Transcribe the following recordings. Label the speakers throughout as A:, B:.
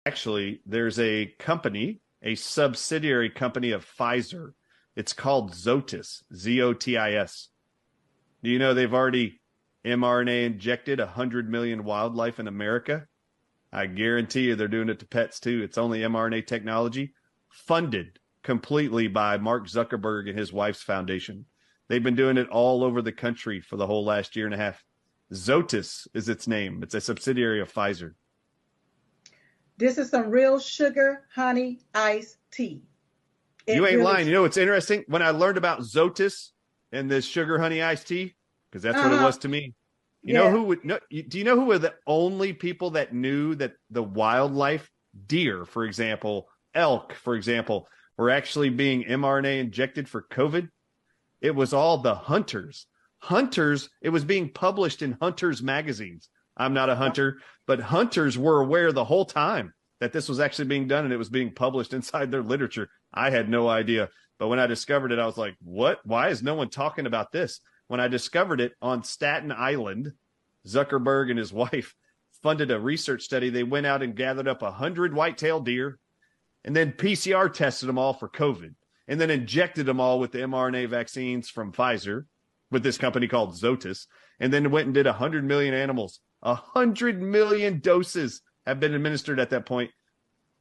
A: Actually, there's a company, a subsidiary company of Pfizer. It's called ZOETIS, ZOTIS. Do you know they've already mRNA injected 100 million wildlife in America? I guarantee you they're doing it to pets too. It's only mRNA technology, funded completely by Mark ZUCKERBERG and his wife's foundation. They've been doing it all over the country for the whole last year and a half. ZOETIS is its name. It's a subsidiary of Pfizer.
B: This is some real sugar, honey, iced tea.
A: You ain't lying. You know what's interesting? When I learned about ZOETIS and this sugar, honey, iced tea, because that's what it was to me. You know who would know? Do you know who were the only people that knew that the wildlife, deer, for example, elk, for example, were actually being mRNA injected for COVID? It was all the hunters. Hunters, it was being published in hunters magazines. I'm not a hunter, but hunters were aware the whole time that this was actually being done and it was being published inside their literature. I had no idea. But when I discovered it, I was like, what? Why is no one talking about this? When I discovered it on Staten Island, Zuckerberg and his wife funded a research study. They went out and gathered up 100 white-tailed deer and then PCR tested them all for COVID and then injected them all with the mRNA vaccines from Pfizer with this company called ZOETIS, and then went and did 100 million animals. 100 million doses have been administered at that point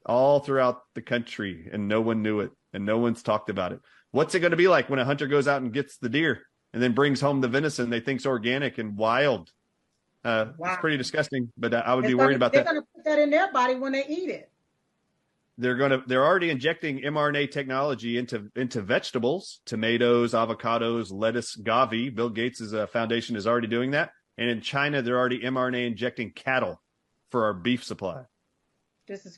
A: all throughout the country, and no one knew it, and no one's talked about it. What's it going to be like when a hunter goes out and gets the deer and then brings home the venison they think's organic and wild? Wow. It's pretty disgusting, but I would be worried about that.
B: They're going to put that in their body when they eat it.
A: They're already injecting mRNA technology into vegetables, tomatoes, avocados, lettuce, Gavi. Bill Gates' foundation is already doing that. And in China, they're already mRNA injecting cattle for our beef supply.
B: This is